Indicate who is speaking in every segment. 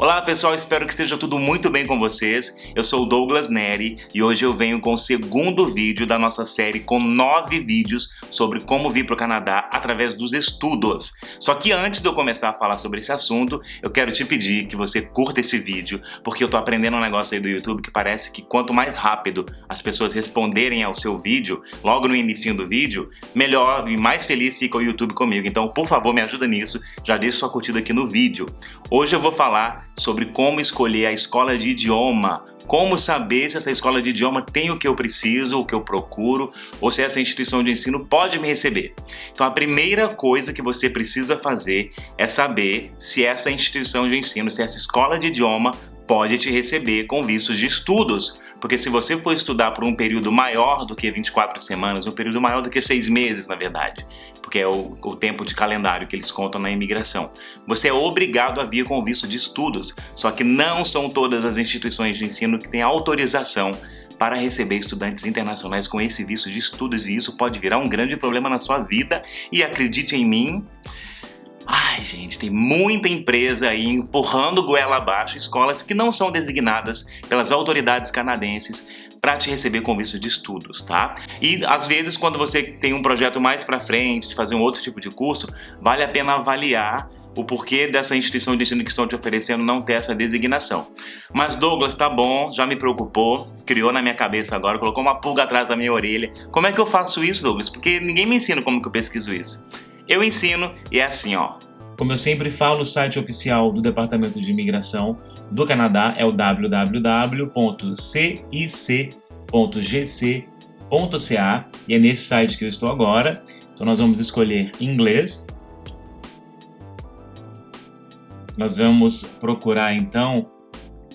Speaker 1: Olá pessoal, espero que esteja tudo muito bem com vocês. Eu sou o Douglas Neri e hoje eu venho com o segundo vídeo da nossa série com 9 vídeos sobre como vir para o Canadá através dos estudos. Só que antes de eu começar a falar sobre esse assunto, eu quero te pedir que você curta esse vídeo, porque eu tô aprendendo um negócio aí do YouTube que parece que quanto mais rápido as pessoas responderem ao seu vídeo, logo no inicinho do vídeo, melhor e mais feliz fica o YouTube comigo. Então, por favor, me ajuda nisso, já deixa sua curtida aqui no vídeo. Hoje eu vou falar sobre como escolher a escola de idioma, como saber se essa escola de idioma tem o que eu preciso, o que eu procuro, ou se essa instituição de ensino pode me receber. Então a primeira coisa que você precisa fazer é saber se essa instituição de ensino, se essa escola de idioma pode te receber com vistos de estudos, porque se você for estudar por um período maior do que 24 semanas, um período maior do que 6 meses, na verdade, porque é o tempo de calendário que eles contam na imigração, você é obrigado a vir com visto de estudos, só que não são todas as instituições de ensino que têm autorização para receber estudantes internacionais com esse visto de estudos, e isso pode virar um grande problema na sua vida, e acredite em mim, ai, gente, tem muita empresa aí empurrando goela abaixo escolas que não são designadas pelas autoridades canadenses para te receber com visto de estudos, tá? E às vezes quando você tem um projeto mais para frente, de fazer um outro tipo de curso, vale a pena avaliar o porquê dessa instituição de ensino que estão te oferecendo não ter essa designação. Mas Douglas, tá bom, já me preocupou, criou na minha cabeça agora, colocou uma pulga atrás da minha orelha. Como é que eu faço isso, Douglas? Porque ninguém me ensina como que eu pesquiso isso. Eu ensino e é assim, ó. Como eu sempre falo, o site oficial do Departamento de Imigração do Canadá é o www.cic.gc.ca e é nesse site que eu estou agora. Então nós vamos escolher inglês. Nós vamos procurar então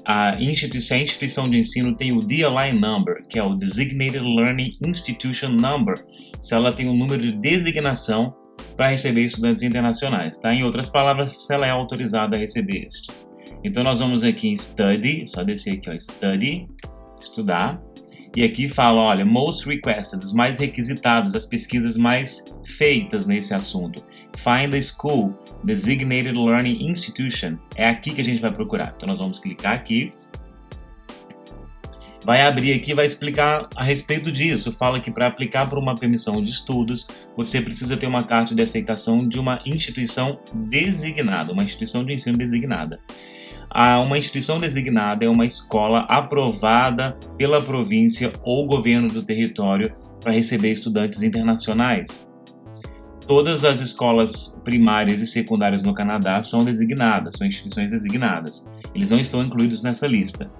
Speaker 1: a instituição de ensino tem o DLI Number, que é o Designated Learning Institution Number, se ela tem um número de designação para receber estudantes internacionais, tá? Em outras palavras, se ela é autorizada a receber estes. Então nós vamos aqui em Study, só descer aqui, ó, Study, estudar, e aqui fala, olha, Most Requested, os mais requisitados, as pesquisas mais feitas nesse assunto. Find a School, Designated Learning Institution, é aqui que a gente vai procurar. Então nós vamos clicar aqui. Vai abrir aqui, vai explicar a respeito disso. Fala que para aplicar por uma permissão de estudos, você precisa ter uma carta de aceitação de uma instituição designada, uma instituição de ensino designada. Uma instituição designada é uma escola aprovada pela província ou governo do território para receber estudantes internacionais. Todas as escolas primárias e secundárias no Canadá são designadas, são instituições designadas. Eles não estão incluídos nessa lista.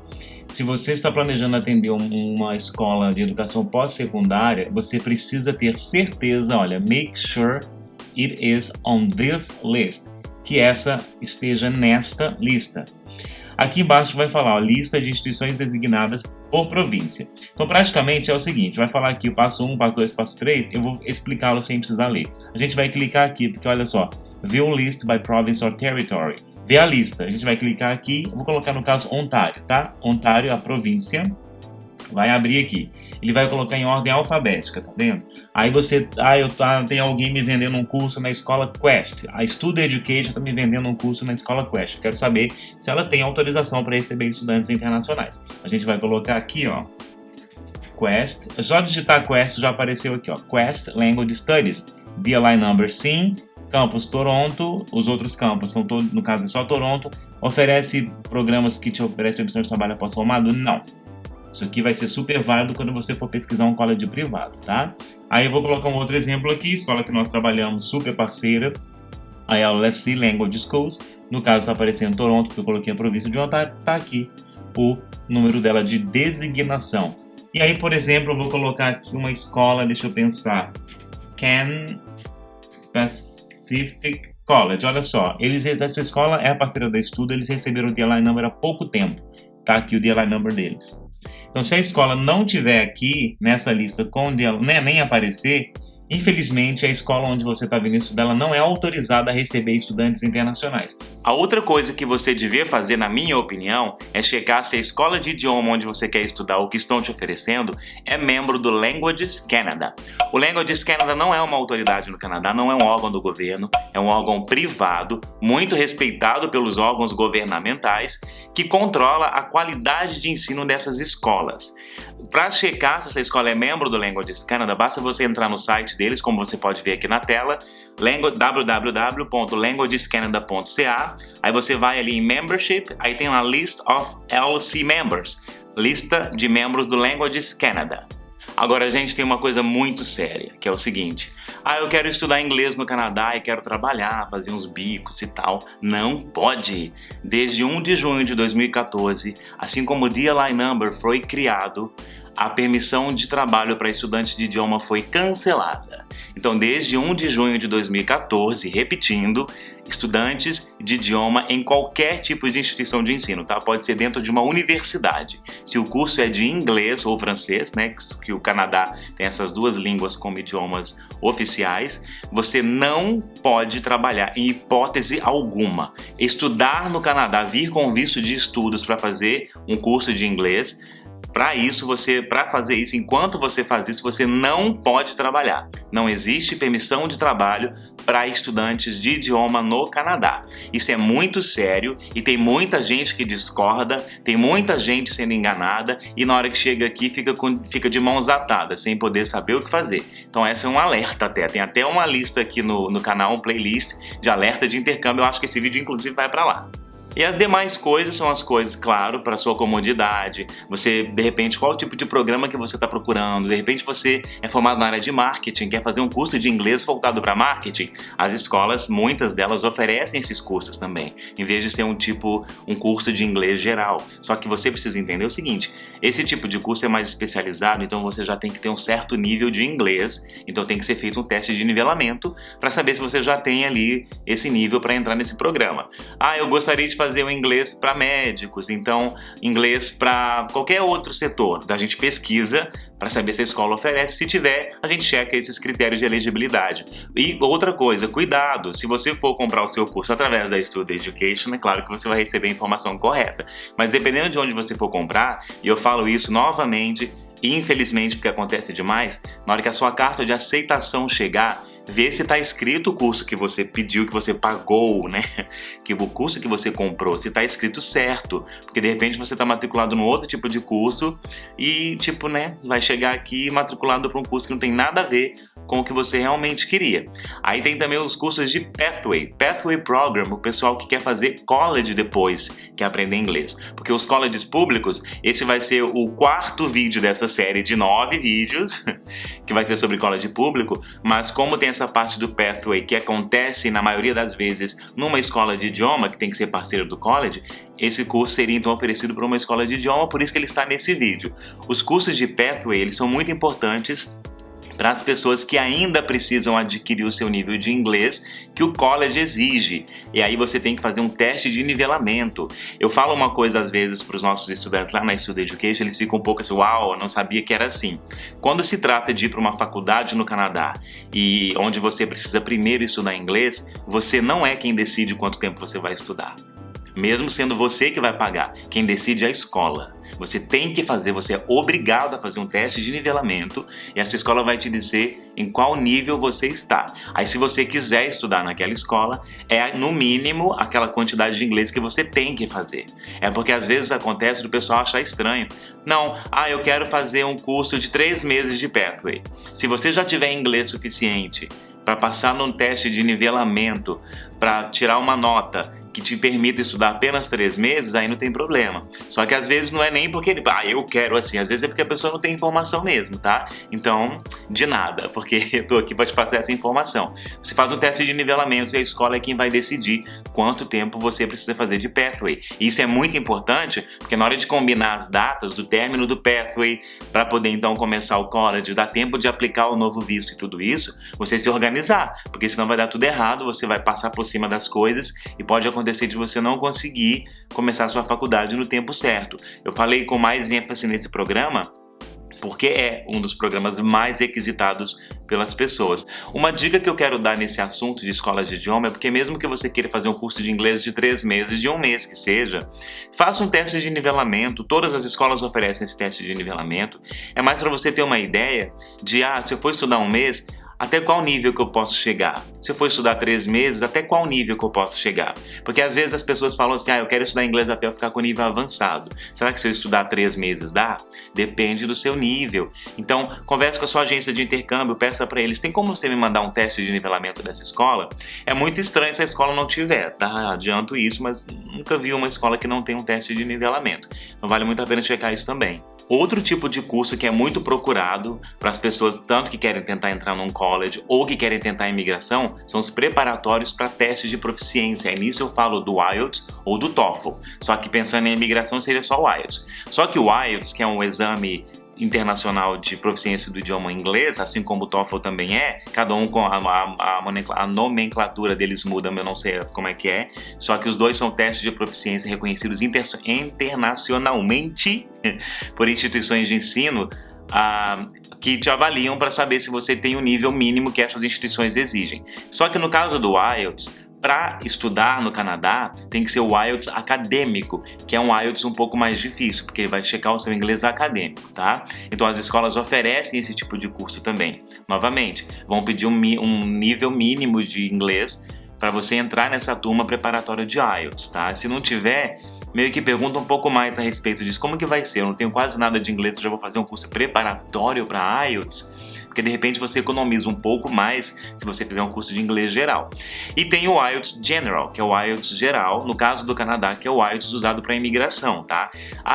Speaker 1: Se você está planejando atender uma escola de educação pós-secundária, você precisa ter certeza, olha, make sure it is on this list, que essa esteja nesta lista. Aqui embaixo vai falar, ó, lista de instituições designadas por província. Então, praticamente é o seguinte, vai falar aqui o passo 1, passo 2, passo 3, eu vou explicá-lo sem precisar ler. A gente vai clicar aqui, porque olha só, view list by province or territory. Vê a lista, a gente vai clicar aqui, eu vou colocar no caso Ontário, tá? Ontário, a província, vai abrir aqui. Ele vai colocar em ordem alfabética, tá vendo? Aí você, tem alguém me vendendo um curso na escola Quest. A Study Education está me vendendo um curso na escola Quest. Eu quero saber se ela tem autorização para receber estudantes internacionais. A gente vai colocar aqui, ó, Quest. Só digitar Quest já apareceu aqui, ó, Quest Language Studies. DLI Number sim. Campus Toronto, os outros campos são todos, no caso é só Toronto. Oferece programas que te oferecem permissão de trabalho após formado? Não. Isso aqui vai ser super válido quando você for pesquisar um college privado, tá? Aí eu vou colocar um outro exemplo aqui, escola que nós trabalhamos, super parceira, aí a LFC Language Schools, no caso está aparecendo Toronto, porque eu coloquei a província de Ontário, tá aqui o número dela de designação. E aí, por exemplo, eu vou colocar aqui uma escola, deixa eu pensar, Pacific College, olha só, essa escola é a parceira da Estudo, eles receberam o DLI Number há pouco tempo, tá aqui o DLI Number deles. Então, se a escola não tiver aqui nessa lista com DLI, nem aparecer, Infelizmente, a escola onde você está vindo estudar ela não é autorizada a receber estudantes internacionais. A outra coisa que você devia fazer, na minha opinião, é checar se a escola de idioma onde você quer estudar ou que estão te oferecendo é membro do Languages Canada. O Languages Canada não é uma autoridade no Canadá, não é um órgão do governo, é um órgão privado, muito respeitado pelos órgãos governamentais, que controla a qualidade de ensino dessas escolas. Para checar se essa escola é membro do Languages Canada, basta você entrar no site deles, como você pode ver aqui na tela, www.languagescanada.ca. Aí você vai ali em Membership, aí tem uma List of LC Members, lista de membros do Languages Canada. Agora, a gente tem uma coisa muito séria, que é o seguinte: eu quero estudar inglês no Canadá e quero trabalhar, fazer uns bicos e tal. Não pode! Desde 1 de junho de 2014, assim como o DLI Number foi criado, a permissão de trabalho para estudantes de idioma foi cancelada. Então, desde 1 de junho de 2014, repetindo, estudantes de idioma em qualquer tipo de instituição de ensino, tá? Pode ser dentro de uma universidade. Se o curso é de inglês ou francês, né, que o Canadá tem essas duas línguas como idiomas oficiais, você não pode trabalhar em hipótese alguma. Estudar no Canadá, vir com visto de estudos para fazer um curso de inglês, para fazer isso, enquanto você faz isso, você não pode trabalhar. Não existe permissão de trabalho para estudantes de idioma no Canadá. Isso é muito sério e tem muita gente que discorda, tem muita gente sendo enganada e na hora que chega aqui fica de mãos atadas, sem poder saber o que fazer. Então essa é um alerta até. Tem até uma lista aqui no canal, um playlist de alerta de intercâmbio. Eu acho que esse vídeo inclusive vai para lá. E as demais coisas são as coisas, claro, para sua comodidade. Você, de repente, qual tipo de programa que você está procurando? De repente você é formado na área de marketing, quer fazer um curso de inglês voltado para marketing? As escolas, muitas delas, oferecem esses cursos também, em vez de ser um curso de inglês geral. Só que você precisa entender o seguinte: esse tipo de curso é mais especializado, então você já tem que ter um certo nível de inglês, então tem que ser feito um teste de nivelamento para saber se você já tem ali esse nível para entrar nesse programa. Eu gostaria de fazer o inglês para médicos, então inglês para qualquer outro setor. A gente pesquisa para saber se a escola oferece. Se tiver, a gente checa esses critérios de elegibilidade. E outra coisa, cuidado, se você for comprar o seu curso através da Study Education, é claro que você vai receber a informação correta, mas dependendo de onde você for comprar, e eu falo isso novamente, infelizmente, porque acontece demais, na hora que a sua carta de aceitação chegar, vê se está escrito o curso que você pediu, que você pagou, né? Que o curso que você comprou, se está escrito certo. Porque de repente você está matriculado num outro tipo de curso e, vai chegar aqui matriculado para um curso que não tem nada a ver com o que você realmente queria. Aí tem também os cursos de Pathway Program, o pessoal que quer fazer college depois, quer aprender inglês. Porque os colleges públicos, esse vai ser o 4º vídeo dessa série de 9 vídeos, que vai ser sobre college público, mas como tem essa parte do Pathway que acontece na maioria das vezes numa escola de idioma, que tem que ser parceiro do college, esse curso seria então oferecido por uma escola de idioma, por isso que ele está nesse vídeo. Os cursos de Pathway, eles são muito importantes para as pessoas que ainda precisam adquirir o seu nível de inglês que o college exige. E aí você tem que fazer um teste de nivelamento. Eu falo uma coisa às vezes para os nossos estudantes lá na Study Education, eles ficam um pouco assim: uau, eu não sabia que era assim. Quando se trata de ir para uma faculdade no Canadá e onde você precisa primeiro estudar inglês, você não é quem decide quanto tempo você vai estudar. Mesmo sendo você que vai pagar, quem decide é a escola. Você tem que fazer, você é obrigado a fazer um teste de nivelamento e essa escola vai te dizer em qual nível você está. Aí se você quiser estudar naquela escola, é no mínimo aquela quantidade de inglês que você tem que fazer. É porque às vezes acontece do pessoal achar estranho. Não, eu quero fazer um curso de 3 meses de Pathway. Se você já tiver inglês suficiente para passar num teste de nivelamento, para tirar uma nota que te permita estudar apenas 3 meses, aí não tem problema. Só que às vezes não é nem porque eu quero assim, às vezes é porque a pessoa não tem informação mesmo, tá? Então, de nada, porque eu tô aqui para te passar essa informação. Você faz um teste de nivelamento e a escola é quem vai decidir quanto tempo você precisa fazer de Pathway. E isso é muito importante, porque na hora de combinar as datas do término do Pathway, para poder então começar o college, dar tempo de aplicar o novo visto e tudo isso, você se organizar, porque senão vai dar tudo errado, você vai passar por cima das coisas e pode acontecer de você não conseguir começar a sua faculdade no tempo certo. Eu falei com mais ênfase nesse programa porque é um dos programas mais requisitados pelas pessoas. Uma dica que eu quero dar nesse assunto de escolas de idioma é porque mesmo que você queira fazer um curso de inglês de 3 meses, de 1 mês que seja, faça um teste de nivelamento. Todas as escolas oferecem esse teste de nivelamento. É mais para você ter uma ideia de, se eu for estudar 1 mês, até qual nível que eu posso chegar? Se eu for estudar 3 meses, até qual nível que eu posso chegar? Porque às vezes as pessoas falam assim, eu quero estudar inglês até eu ficar com nível avançado. Será que se eu estudar 3 meses dá? Depende do seu nível. Então, converse com a sua agência de intercâmbio, peça para eles, tem como você me mandar um teste de nivelamento dessa escola? É muito estranho se a escola não tiver, tá? Adianto isso, mas nunca vi uma escola que não tem um teste de nivelamento. Então vale muito a pena checar isso também. Outro tipo de curso que é muito procurado para as pessoas tanto que querem tentar entrar num college ou que querem tentar imigração são os preparatórios para testes de proficiência. E nisso eu falo do IELTS ou do TOEFL. Só que pensando em imigração seria só o IELTS. Só que o IELTS, que é um exame internacional de proficiência do idioma inglês, assim como o TOEFL também cada um com a nomenclatura deles muda, eu não sei como é que é, só que os dois são testes de proficiência reconhecidos internacionalmente por instituições de ensino que te avaliam para saber se você tem o nível mínimo que essas instituições exigem. Só que no caso do IELTS, para estudar no Canadá, tem que ser o IELTS acadêmico, que é um IELTS um pouco mais difícil, porque ele vai checar o seu inglês acadêmico, tá? Então as escolas oferecem esse tipo de curso também. Novamente, vão pedir um nível mínimo de inglês para você entrar nessa turma preparatória de IELTS, tá? Se não tiver, meio que pergunta um pouco mais a respeito disso. Como que vai ser? Eu não tenho quase nada de inglês, eu já vou fazer um curso preparatório para IELTS? Porque de repente você economiza um pouco mais se você fizer um curso de inglês geral. E tem o IELTS General, que é o IELTS geral, no caso do Canadá, que é o IELTS usado para imigração, tá?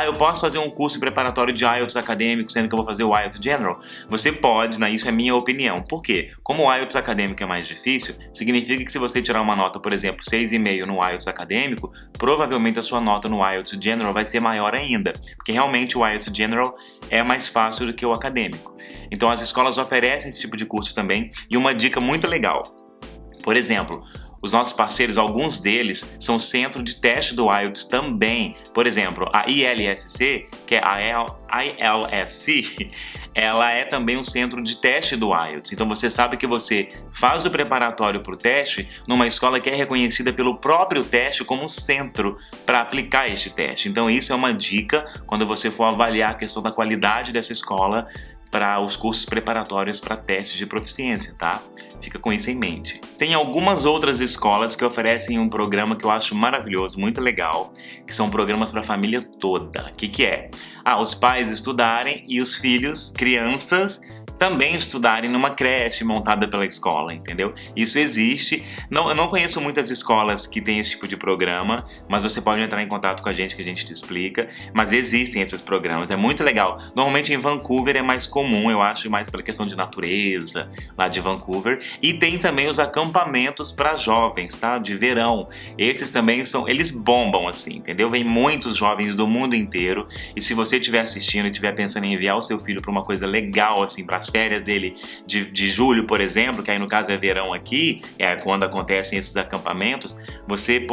Speaker 1: Eu posso fazer um curso preparatório de IELTS acadêmico, sendo que eu vou fazer o IELTS General? Você pode, isso é minha opinião. Por quê? Como o IELTS acadêmico é mais difícil, significa que se você tirar uma nota, por exemplo, 6,5 no IELTS acadêmico, provavelmente a sua nota no IELTS General vai ser maior ainda, porque realmente o IELTS General é mais fácil do que o acadêmico. Então as escolas oferecem esse tipo de curso também. E uma dica muito legal, por exemplo, os nossos parceiros, alguns deles são centro de teste do IELTS também. Por exemplo, a ILSC, que é a ILSC, ela é também um centro de teste do IELTS. Então você sabe que você faz o preparatório para o teste numa escola que é reconhecida pelo próprio teste como centro para aplicar este teste. Então isso é uma dica quando você for avaliar a questão da qualidade dessa escola para os cursos preparatórios para testes de proficiência, tá? Fica com isso em mente. Tem algumas outras escolas que oferecem um programa que eu acho maravilhoso, muito legal, que são programas para a família toda. O que é? Os pais estudarem e os filhos, crianças, também estudarem numa creche montada pela escola, entendeu? Isso existe. Eu não conheço muitas escolas que têm esse tipo de programa, mas você pode entrar em contato com a gente que a gente te explica. Mas existem esses programas, é muito legal. Normalmente em Vancouver é mais comum, eu acho, mais pela questão de natureza, lá de Vancouver. E tem também os acampamentos para jovens, tá? De verão. Esses também eles bombam assim, entendeu? Vem muitos jovens do mundo inteiro. E se você estiver assistindo e estiver pensando em enviar o seu filho para uma coisa legal, assim, para as férias dele de julho, por exemplo, que aí no caso é verão aqui, é quando acontecem esses acampamentos, você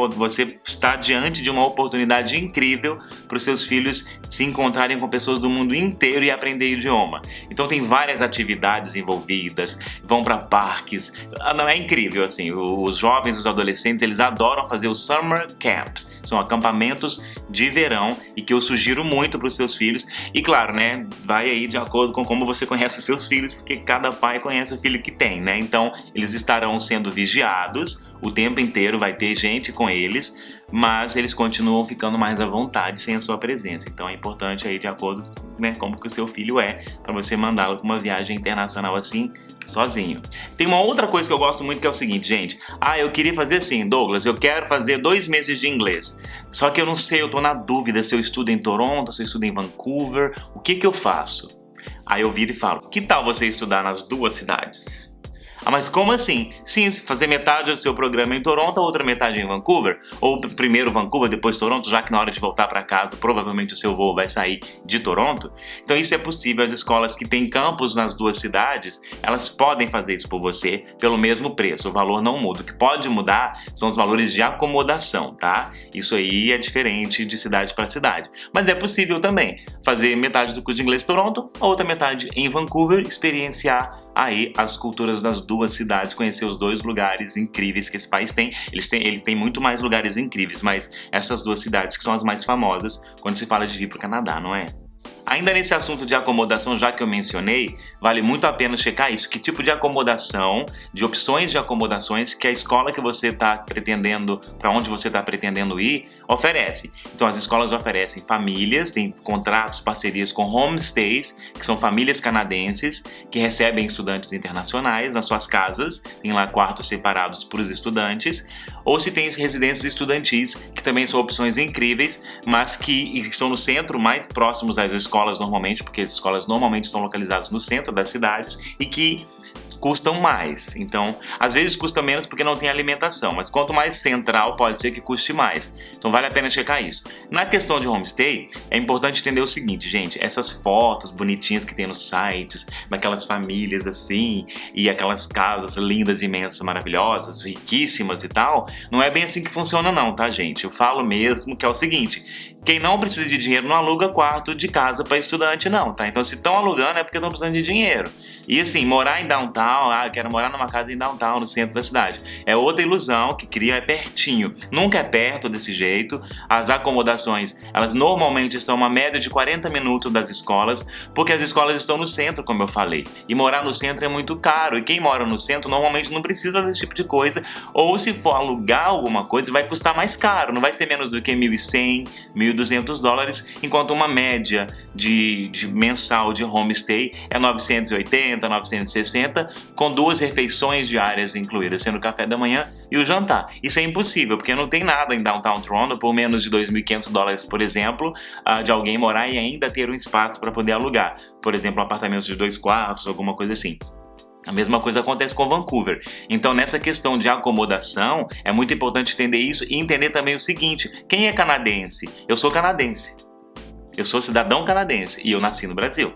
Speaker 1: está diante de uma oportunidade incrível para os seus filhos se encontrarem com pessoas do mundo inteiro e aprender idioma. Então tem várias atividades envolvidas, vão para parques, é incrível assim, os jovens, os adolescentes, eles adoram fazer os summer camps, são acampamentos de verão e que eu sugiro muito para os seus filhos. E claro, né, vai aí de acordo com como você conhece os seus filhos, porque cada pai conhece o filho que tem, né? Então, eles estarão sendo vigiados o tempo inteiro, vai ter gente com eles, mas eles continuam ficando mais à vontade sem a sua presença. Então, é importante aí de acordo com, como que o seu filho é, para você mandá-lo para uma viagem internacional assim, sozinho. Tem uma outra coisa que eu gosto muito que é o seguinte, gente. Eu queria fazer assim, Douglas, eu quero fazer 2 meses de inglês. Só que eu não sei, eu tô na dúvida se eu estudo em Toronto, se eu estudo em Vancouver, o que eu faço? Aí eu viro e falo, que tal você estudar nas 2 cidades? Ah, mas como assim? Sim, fazer metade do seu programa em Toronto, a outra metade em Vancouver, ou primeiro Vancouver, depois Toronto, já que na hora de voltar para casa, provavelmente o seu voo vai sair de Toronto. Então isso é possível, as escolas que têm campus nas duas cidades, elas podem fazer isso por você pelo mesmo preço, o valor não muda. O que pode mudar são os valores de acomodação, tá? Isso aí é diferente de cidade para cidade. Mas é possível também fazer metade do curso de inglês em Toronto, a outra metade em Vancouver, experienciar aí as culturas das duas cidades, conhecer os dois lugares incríveis que esse país tem. Ele tem muito mais lugares incríveis, mas essas duas cidades que são as mais famosas quando se fala de vir para o Canadá, não é? Ainda nesse assunto de acomodação, já que eu mencionei, vale muito a pena checar isso. Que tipo de acomodação, de opções de acomodações que a escola que você está pretendendo, para onde você está pretendendo ir, oferece. Então as escolas oferecem famílias, tem contratos, parcerias com homestays, que são famílias canadenses que recebem estudantes internacionais nas suas casas, tem lá quartos separados para os estudantes, ou se tem residências estudantis, que também são opções incríveis, mas que estão no centro, mais próximos às escolas normalmente, porque as escolas normalmente estão localizadas no centro das cidades e que custam mais. Então, às vezes custa menos porque não tem alimentação, mas quanto mais central pode ser que custe mais. Então vale a pena checar isso. Na questão de homestay, é importante entender o seguinte, gente, essas fotos bonitinhas que tem nos sites, daquelas famílias assim, e aquelas casas lindas, imensas, maravilhosas, riquíssimas e tal, não é bem assim que funciona não, tá, gente? Eu falo mesmo que é o seguinte, quem não precisa de dinheiro não aluga quarto de casa para estudante não, tá? Então se estão alugando é porque estão precisando de dinheiro. E assim, morar em downtown, eu quero morar numa casa em downtown, no centro da cidade. É outra ilusão que cria, é pertinho. Nunca é perto desse jeito. As acomodações, elas normalmente estão uma média de 40 minutos das escolas, porque as escolas estão no centro, como eu falei. E morar no centro é muito caro. E quem mora no centro normalmente não precisa desse tipo de coisa. Ou se for alugar alguma coisa, vai custar mais caro. Não vai ser menos do que $1.100, $1.200, enquanto uma média de mensal de homestay é 980, 960, com 2 refeições diárias incluídas, sendo o café da manhã e o jantar. Isso é impossível, porque não tem nada em Downtown Toronto por menos de $2.500, por exemplo, de alguém morar e ainda ter um espaço para poder alugar. Por exemplo, um apartamento de 2 quartos, alguma coisa assim. A mesma coisa acontece com Vancouver. Então, nessa questão de acomodação, é muito importante entender isso e entender também o seguinte: quem é canadense? Eu sou canadense. Eu sou cidadão canadense e eu nasci no Brasil.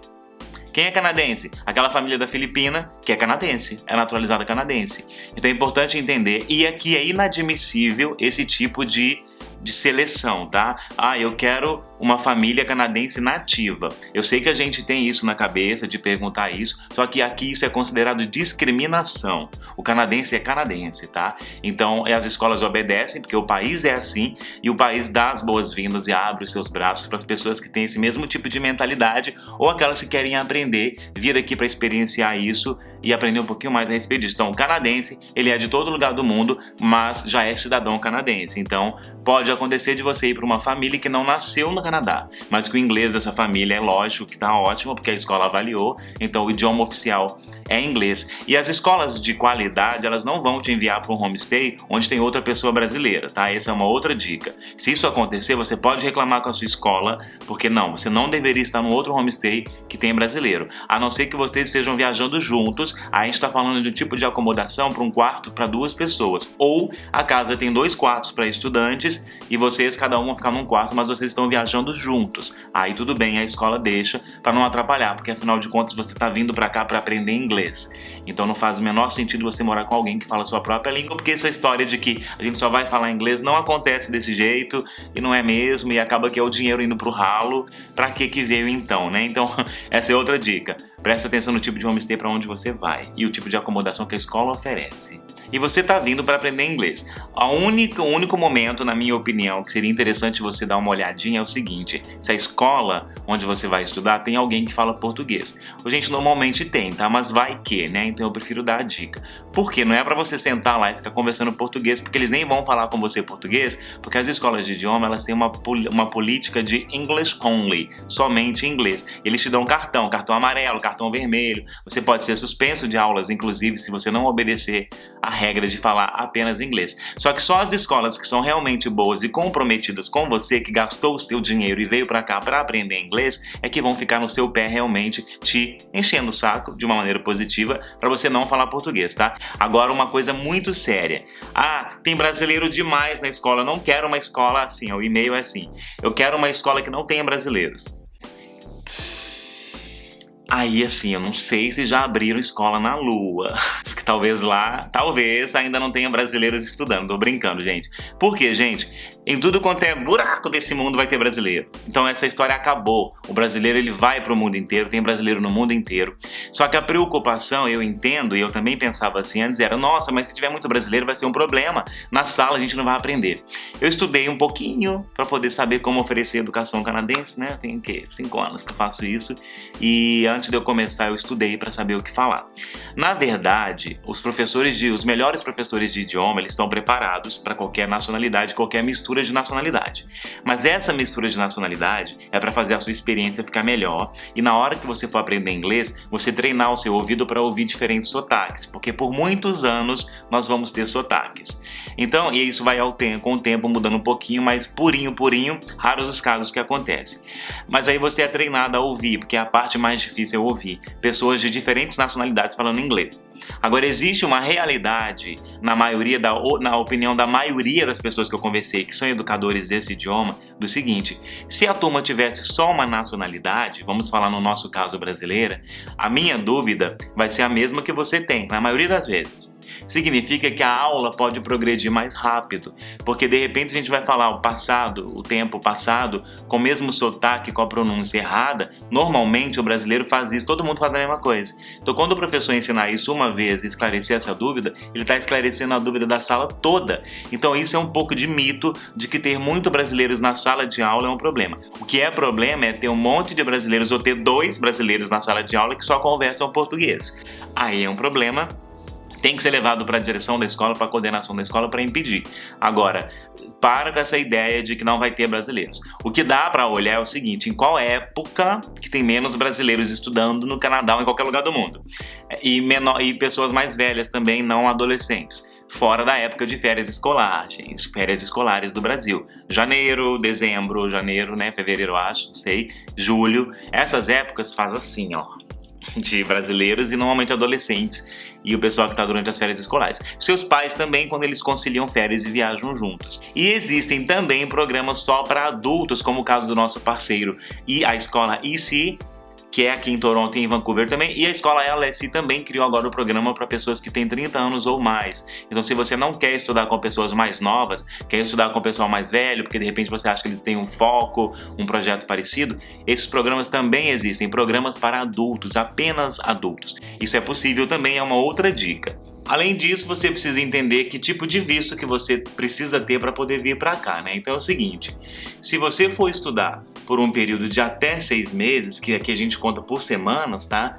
Speaker 1: Quem é canadense? Aquela família da Filipina que é canadense, é naturalizada canadense. Então é importante entender, e aqui é inadmissível esse tipo de seleção, tá? Eu quero uma família canadense nativa. Eu sei que a gente tem isso na cabeça de perguntar isso, só que aqui isso é considerado discriminação. O canadense é canadense, tá? Então as escolas obedecem, porque o país é assim, e o país dá as boas-vindas e abre os seus braços para as pessoas que têm esse mesmo tipo de mentalidade, ou aquelas que querem aprender, vir aqui para experienciar isso e aprender um pouquinho mais a respeito disso. Então o canadense, ele é de todo lugar do mundo, mas já é cidadão canadense. Então pode acontecer de você ir para uma família que não nasceu no Canadá, mas que o inglês dessa família é lógico que está ótimo, porque a escola avaliou, então o idioma oficial é inglês. E as escolas de qualidade, elas não vão te enviar para um homestay onde tem outra pessoa brasileira, tá? Essa é uma outra dica. Se isso acontecer, você pode reclamar com a sua escola, porque você não deveria estar num outro homestay que tem brasileiro, a não ser que vocês estejam viajando juntos. Aí a gente está falando de um tipo de acomodação para um quarto para 2 pessoas, ou a casa tem 2 quartos para estudantes e vocês, cada um vão ficar num quarto, mas vocês estão viajando juntos. Aí tudo bem, a escola deixa para não atrapalhar, porque afinal de contas você está vindo para cá para aprender inglês. Então não faz o menor sentido você morar com alguém que fala a sua própria língua, porque essa história de que a gente só vai falar inglês não acontece desse jeito, e não é mesmo, e acaba que é o dinheiro indo pro ralo. Pra que veio então, né? Então essa é outra dica. Presta atenção no tipo de homestay para onde você vai e o tipo de acomodação que a escola oferece. E você está vindo para aprender inglês. O único momento, na minha opinião, que seria interessante você dar uma olhadinha é o seguinte: se a escola onde você vai estudar tem alguém que fala português. A gente normalmente tem, tá? Mas vai que, né? Então eu prefiro dar a dica. Por quê? Não é para você sentar lá e ficar conversando português, porque eles nem vão falar com você português, porque as escolas de idioma, elas têm uma política de English only, somente inglês. Eles te dão cartão amarelo, cartão cartão vermelho, você pode ser suspenso de aulas, inclusive, se você não obedecer a regra de falar apenas inglês. Só que só as escolas que são realmente boas e comprometidas com você, que gastou o seu dinheiro e veio para cá para aprender inglês, é que vão ficar no seu pé realmente te enchendo o saco de uma maneira positiva para você não falar português, tá? Agora, uma coisa muito séria. Tem brasileiro demais na escola, eu não quero uma escola assim, o e-mail é assim, eu quero uma escola que não tenha brasileiros. Aí, assim, eu não sei se já abriram escola na Lua. Porque talvez ainda não tenha brasileiros estudando. Tô brincando, gente. Por quê, gente? Em tudo quanto é buraco desse mundo vai ter brasileiro. Então essa história acabou. O brasileiro, ele vai pro mundo inteiro, tem brasileiro no mundo inteiro. Só que a preocupação, eu entendo, e eu também pensava assim antes, era, nossa, mas se tiver muito brasileiro vai ser um problema. Na sala a gente não vai aprender. Eu estudei um pouquinho para poder saber como oferecer educação canadense, né? Tem 5 anos que eu faço isso. E antes de eu começar, eu estudei para saber o que falar. Na verdade, os melhores professores de idioma, eles estão preparados para qualquer nacionalidade, qualquer mistura de nacionalidade. Mas essa mistura de nacionalidade é para fazer a sua experiência ficar melhor e na hora que você for aprender inglês, você treinar o seu ouvido para ouvir diferentes sotaques, porque por muitos anos nós vamos ter sotaques. Então, e isso vai com o tempo mudando um pouquinho, mas purinho, raros os casos que acontecem. Mas aí você é treinado a ouvir, porque a parte mais difícil é ouvir pessoas de diferentes nacionalidades falando inglês. Agora, existe uma realidade, na opinião da maioria das pessoas que eu conversei, que são educadores desse idioma, do seguinte: se a turma tivesse só uma nacionalidade, vamos falar no nosso caso brasileira, a minha dúvida vai ser a mesma que você tem, na maioria das vezes. Significa que a aula pode progredir mais rápido, porque de repente a gente vai falar o tempo passado, com o mesmo sotaque, com a pronúncia errada. Normalmente o brasileiro faz isso, todo mundo faz a mesma coisa. Então quando o professor ensinar isso uma vez e esclarecer essa dúvida, ele está esclarecendo a dúvida da sala toda. Então isso é um pouco de mito de que ter muito brasileiros na sala de aula é um problema. O que é problema é ter um monte de brasileiros ou ter 2 brasileiros na sala de aula que só conversam português. Aí é um problema. Tem que ser levado para a direção da escola, para a coordenação da escola, para impedir. Agora, para com essa ideia de que não vai ter brasileiros. O que dá para olhar é o seguinte: em qual época que tem menos brasileiros estudando no Canadá ou em qualquer lugar do mundo? E pessoas mais velhas também, não adolescentes. Fora da época de férias escolares do Brasil. Dezembro, né? Fevereiro, acho, não sei. Julho. Essas épocas faz assim, ó, de brasileiros e normalmente adolescentes e o pessoal que está durante as férias escolares. Seus pais também, quando eles conciliam férias e viajam juntos. E existem também programas só para adultos, como o caso do nosso parceiro e a escola EC, que é aqui em Toronto e em Vancouver também, e a escola LSE também criou agora o programa para pessoas que têm 30 anos ou mais. Então, se você não quer estudar com pessoas mais novas, quer estudar com o pessoal mais velho, porque de repente você acha que eles têm um foco, um projeto parecido, esses programas também existem, programas para adultos, apenas adultos. Isso é possível também, é uma outra dica. Além disso, você precisa entender que tipo de visto que você precisa ter para poder vir para cá, né? Então é o seguinte: se você for estudar por um período de até 6 meses, que aqui a gente conta por semanas, tá?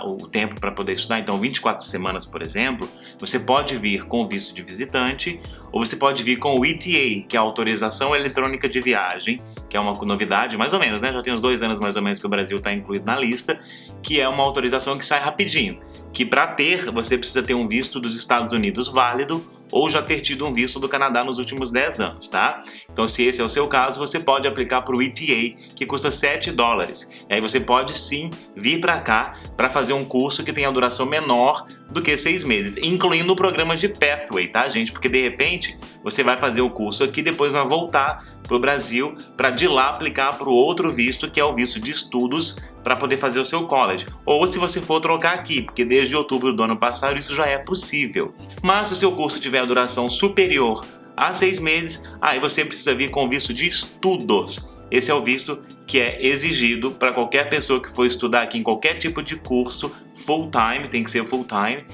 Speaker 1: O tempo para poder estudar, então 24 semanas, por exemplo, você pode vir com o visto de visitante ou você pode vir com o ETA, que é a Autorização Eletrônica de Viagem, que é uma novidade, mais ou menos, né? Já tem uns 2 anos mais ou menos que o Brasil está incluído na lista, que é uma autorização que sai rapidinho, que para ter, você precisa ter um visto dos Estados Unidos válido ou já ter tido um visto do Canadá nos últimos 10 anos, tá? Então, se esse é o seu caso, você pode aplicar para o ETA, que custa $7. E aí você pode sim vir para cá para fazer um curso que tenha duração menor do que 6 meses, incluindo o programa de Pathway, tá, gente? Porque de repente você vai fazer o curso aqui, depois vai voltar para o Brasil para de lá aplicar para o outro visto, que é o visto de estudos, para poder fazer o seu college. Ou se você for trocar aqui, porque desde outubro do ano passado isso já é possível. Mas se o seu curso tiver a duração superior a 6 meses, aí você precisa vir com o visto de estudos. Esse é o visto que é exigido para qualquer pessoa que for estudar aqui em qualquer tipo de curso full time, tem que ser full time,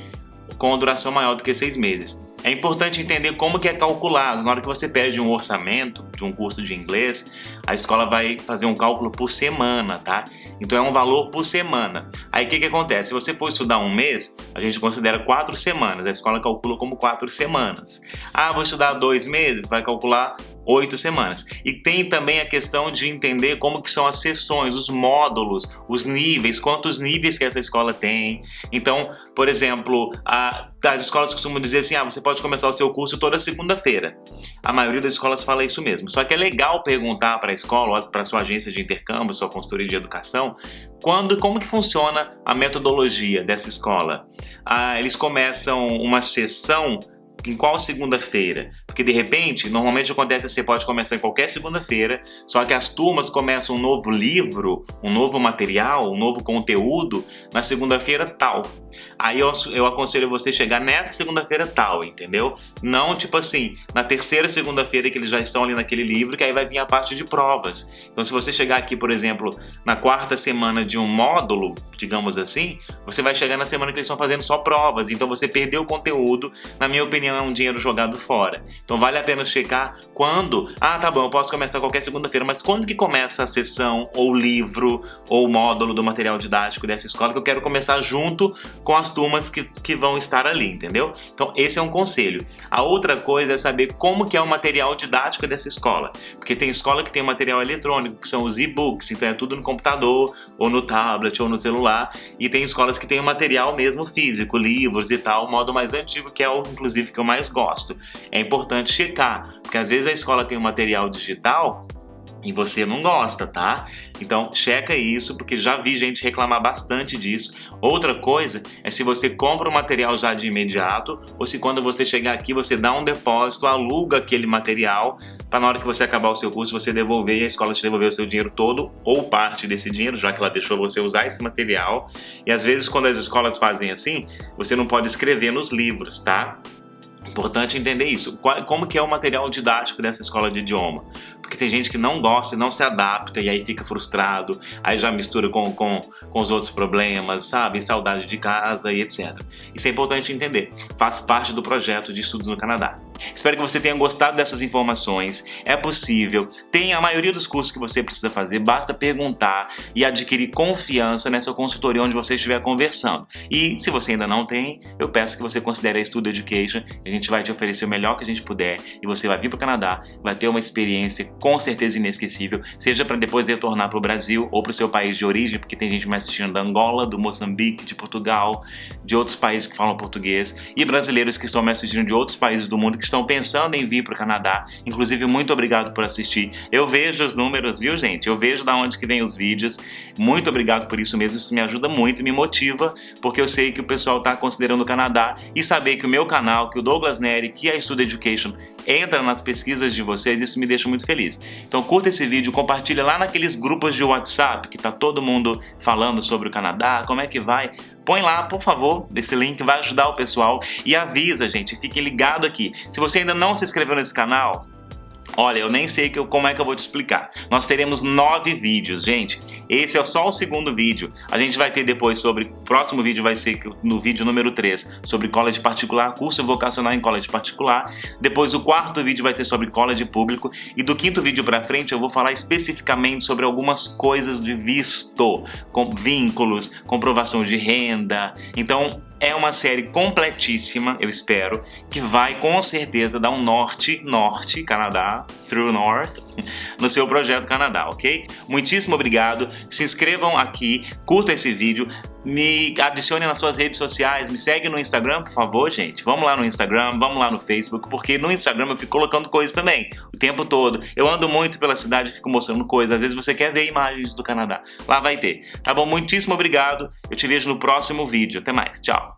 Speaker 1: com a duração maior do que 6 meses. É importante entender como que é calculado. Na hora que você pede um orçamento de um curso de inglês, a escola vai fazer um cálculo por semana, tá? Então é um valor por semana. Aí o que acontece? Se você for estudar um mês, a gente considera 4 semanas. A escola calcula como 4 semanas. Vou estudar 2 meses, vai calcular 8 semanas. E tem também a questão de entender como que são as sessões, os módulos, os níveis, quantos níveis que essa escola tem. Então, por exemplo, as escolas costumam dizer assim, você pode começar o seu curso toda segunda-feira. A maioria das escolas fala isso mesmo. Só que é legal perguntar para a escola, para a sua agência de intercâmbio, sua consultoria de educação, como que funciona a metodologia dessa escola. Eles começam uma sessão em qual segunda-feira? Porque de repente, normalmente acontece que você pode começar em qualquer segunda-feira, só que as turmas começam um novo livro, um novo material, um novo conteúdo na segunda-feira tal. Aí eu aconselho você chegar nessa segunda-feira tal, entendeu? Não tipo assim, na terceira segunda-feira que eles já estão ali naquele livro, que aí vai vir a parte de provas. Então se você chegar aqui, por exemplo, na quarta semana de um módulo, digamos assim, você vai chegar na semana que eles estão fazendo só provas, então você perdeu o conteúdo, na minha opinião é um dinheiro jogado fora. Então vale a pena checar quando, tá bom, eu posso começar qualquer segunda-feira, mas quando que começa a sessão, ou livro, ou módulo do material didático dessa escola, que eu quero começar junto com as turmas que vão estar ali, entendeu? Então esse é um conselho. A outra coisa é saber como que é o material didático dessa escola, porque tem escola que tem material eletrônico, que são os e-books, então é tudo no computador, ou no tablet, ou no celular, e tem escolas que tem o material mesmo físico, livros e tal, o modo mais antigo, que é o, inclusive, que eu mais gosto. É importante checar, porque às vezes a escola tem um material digital e você não gosta, tá? Então checa isso, porque já vi gente reclamar bastante disso. Outra coisa é se você compra o material já de imediato, ou se quando você chegar aqui você dá um depósito, aluga aquele material, para na hora que você acabar o seu curso você devolver e a escola te devolver o seu dinheiro todo, ou parte desse dinheiro, já que ela deixou você usar esse material. E às vezes quando as escolas fazem assim, você não pode escrever nos livros, tá? Importante entender isso. Como que é o material didático dessa escola de idioma? Porque tem gente que não gosta e não se adapta e aí fica frustrado, aí já mistura com os outros problemas, sabe? Saudade de casa e etc. Isso é importante entender. Faz parte do projeto de estudos no Canadá. Espero que você tenha gostado dessas informações. É possível. Tem a maioria dos cursos que você precisa fazer. Basta perguntar e adquirir confiança nessa consultoria onde você estiver conversando. E se você ainda não tem, eu peço que você considere a Studio Education. A gente vai te oferecer o melhor que a gente puder e você vai vir para o Canadá, vai ter uma experiência com certeza inesquecível, seja para depois retornar para o Brasil ou para o seu país de origem, porque tem gente me assistindo da Angola, do Moçambique, de Portugal, de outros países que falam português, e brasileiros que estão me assistindo de outros países do mundo que estão pensando em vir para o Canadá. Inclusive, muito obrigado por assistir. Eu vejo os números, viu, gente? Eu vejo da onde que vem os vídeos. Muito obrigado por isso mesmo. Isso me ajuda muito e me motiva, porque eu sei que o pessoal está considerando o Canadá, e saber que o meu canal, que o Douglas Neri, que a Studio Education entra nas pesquisas de vocês, isso me deixa muito feliz. Então curta esse vídeo, compartilha lá naqueles grupos de WhatsApp que tá todo mundo falando sobre o Canadá, como é que vai. Põe lá, por favor, esse link vai ajudar o pessoal e avisa, gente, fique ligado aqui. Se você ainda não se inscreveu nesse canal, olha, eu nem sei como é que eu vou te explicar. Nós teremos 9 vídeos, gente. Esse é só o segundo vídeo. A gente vai ter depois sobre... O próximo vídeo vai ser no vídeo número 3, sobre college particular, curso vocacional em college particular. Depois o quarto vídeo vai ser sobre college público. E do quinto vídeo pra frente eu vou falar especificamente sobre algumas coisas de visto, com vínculos, comprovação de renda. Então... é uma série completíssima, eu espero, que vai com certeza dar um norte, Canadá, True North, no seu projeto Canadá, ok? Muitíssimo obrigado, se inscrevam aqui, curtam esse vídeo, me adicione nas suas redes sociais, me segue no Instagram, por favor, gente. Vamos lá no Instagram, vamos lá no Facebook, porque no Instagram eu fico colocando coisas também, o tempo todo. Eu ando muito pela cidade, fico mostrando coisas, às vezes você quer ver imagens do Canadá, lá vai ter. Tá bom? Muitíssimo obrigado, eu te vejo no próximo vídeo, até mais, tchau!